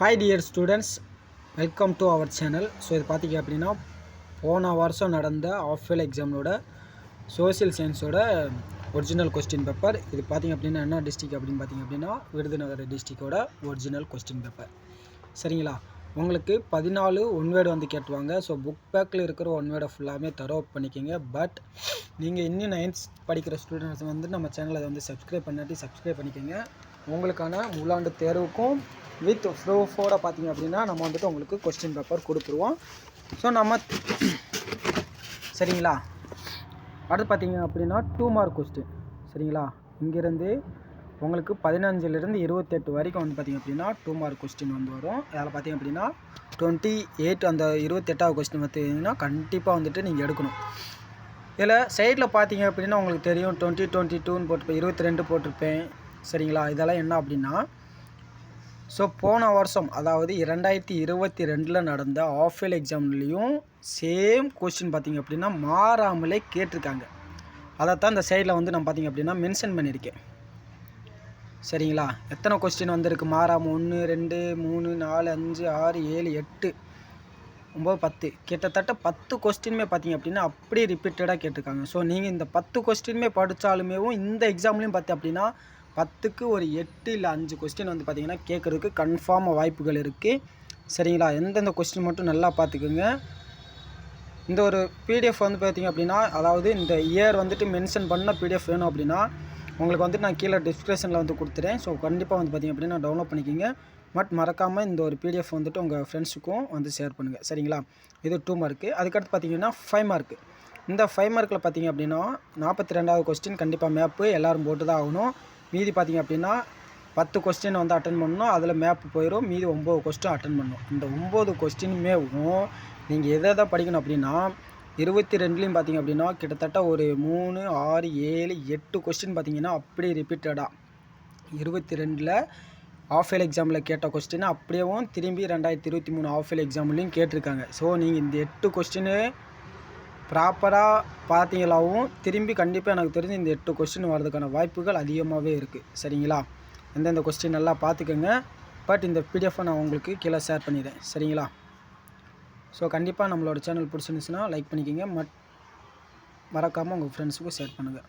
Hi dear students, welcome to our channel. So இது பார்த்திங்க அப்படின்னா போன வருஷம் நடந்த ஆஃப்வேல் எக்ஸாமோட சோசியல் சயின்ஸோட ஒரிஜினல் கொஸ்டின் பேப்பர். இது பார்த்திங்க அப்படின்னா என்ன டிஸ்ட்ரிக் அப்படின்னு பார்த்திங்க அப்படின்னா விருதுநகர் டிஸ்ட்ரிக்டோட ஒரிஜினல் கொஸ்டின் பேப்பர். சரிங்களா, உங்களுக்கு 14 ஒன்-வேர்டு வந்து கேட்டுவாங்க. ஸோ புக் பேக்கில் இருக்கிற ஒன்-வேர்டை ஃபுல்லாமே தரோ பண்ணிக்கோங்க. பட் நீங்கள் இன்னும் 9th படிக்கிற ஸ்டூடெண்ட்ஸ் வந்து நம்ம சேனலை வந்து சப்ஸ்கிரைப் பண்ணிக்கோங்க. உங்களுக்கான முழாண்டு தேர்வுக்கும் வித் ப்ரூஃபோட பார்த்திங்க அப்படின்னா நம்ம வந்துட்டு உங்களுக்கு கொஸ்டின் பேப்பர் கொடுத்துருவோம். ஸோ நம்ம சரிங்களா, அடுத்து பார்த்திங்க அப்படின்னா 2 மார்க் கொஸ்டின். சரிங்களா, இங்கேருந்து உங்களுக்கு 15லேருந்து 28 வரைக்கும் வந்து பார்த்திங்க அப்படின்னா 2 மார்க் கொஸ்டின் வந்து வரும். அதில் பார்த்திங்க அப்படின்னா 28 அந்த 28வது கொஸ்டின் பார்த்திங்கன்னா கண்டிப்பாக வந்துட்டு நீங்கள் எடுக்கணும். இதில் சைடில் பார்த்திங்க அப்படின்னா உங்களுக்கு தெரியும் 2022ன்னு போட்டிருப்பேன், 22 போட்டிருப்பேன். சரிங்களா, இதெல்லாம் என்ன அப்படின்னா ஸோ போன வருஷம் அதாவது 2022 நடந்த ஆஃப்வேல் எக்ஸாம்லேயும் சேம் கொஸ்டின் பார்த்திங்க அப்படின்னா மாறாமலே கேட்டிருக்காங்க. அதைத்தான் இந்த சைடில் வந்து நான் பார்த்திங்க அப்படின்னா மென்ஷன் பண்ணியிருக்கேன். சரிங்களா, எத்தனை கொஸ்டின் வந்திருக்கு மாறாமல்? 1 2 3 4 5 6 7 8 9 10 கிட்டத்தட்ட 10 கொஸ்டினுமே பார்த்திங்க அப்படின்னா அப்படியே ரிப்பீட்டடாக கேட்டிருக்காங்க. ஸோ நீங்கள் இந்த 10 கொஸ்டினுமே படித்தாலுமே இந்த எக்ஸாம்லேயும் பார்த்து அப்படின்னா 10க்கு ஒரு 8 இல்லை 5 கொஸ்டின் வந்து பார்த்திங்கன்னா கேட்குறதுக்கு கன்ஃபார்மாக வாய்ப்புகள் இருக்குது. சரிங்களா, எந்தெந்த கொஸ்டின் மட்டும் நல்லா பார்த்துக்குங்க. இந்த ஒரு பிடிஎஃப் வந்து பார்த்திங்க அப்படின்னா அதாவது இந்த இயர் வந்துட்டு மென்ஷன் பண்ண பிடிஎஃப் வேணும் அப்படின்னா உங்களுக்கு வந்துட்டு நான் கீழே டிஸ்கிரிப்ஷனில் வந்து கொடுத்துறேன். ஸோ கண்டிப்பாக வந்து பார்த்திங்க அப்படின்னா டவுன்லோட் பண்ணிக்கோங்க. பட் மறக்காமல் இந்த ஒரு பிடிஎஃப் வந்துட்டு உங்கள் ஃப்ரெண்ட்ஸுக்கும் வந்து ஷேர் பண்ணுங்கள். சரிங்களா, இது 2 மார்க்கு. அதுக்கடுத்து பார்த்திங்கன்னா 5 மார்க்கு. இந்த 5 மார்க்கில் பார்த்திங்க அப்படின்னா 42வது கொஸ்டின் கண்டிப்பாக மேப்பு எல்லோரும் போட்டு தான் ஆகணும். மீதி பார்த்திங்க அப்படின்னா 10 கொஸ்டின் வந்து அட்டன் பண்ணணும். அதில் மேப் போயிடும். மீதி 9 கொஸ்டின் அட்டன் பண்ணணும். இந்த 9 கொஸ்டினுமேவும் நீங்கள் எதை படிக்கணும் அப்படின்னா 22லேயும் பார்த்திங்க அப்படின்னா கிட்டத்தட்ட ஒரு 3 6 7 8 கொஸ்டின் பார்த்திங்கன்னா அப்படியே ரிப்பீட்டடாக 22ல் ஆஃப்வேல் எக்ஸாமில் கேட்ட கொஸ்டின் அப்படியேவும் திரும்பி 2023 ஆஃப்வேல் எக்ஸாம்லேயும் கேட்டிருக்காங்க. ஸோ நீங்கள் இந்த 8 கொஸ்டின் ப்ராப்பராக பார்த்தீங்களாவும் திரும்பி கண்டிப்பாக எனக்கு தெரிஞ்சு இந்த 8 கொஸ்டின் வர்றதுக்கான வாய்ப்புகள் அதிகமாகவே இருக்குது. சரிங்களா, எந்தெந்த கொஸ்டின் நல்லா பார்த்துக்கோங்க. பட் இந்த பிடிஎஃப்பை நான் உங்களுக்கு கீழே ஷேர் பண்ணிடுறேன். சரிங்களா, ஸோ கண்டிப்பாக நம்மளோட சேனல் பிடிச்சிருந்துச்சுன்னா லைக் பண்ணிக்கோங்க. மறக்காமல் உங்கள் ஃப்ரெண்ட்ஸுக்கும் ஷேர் பண்ணுங்கள்.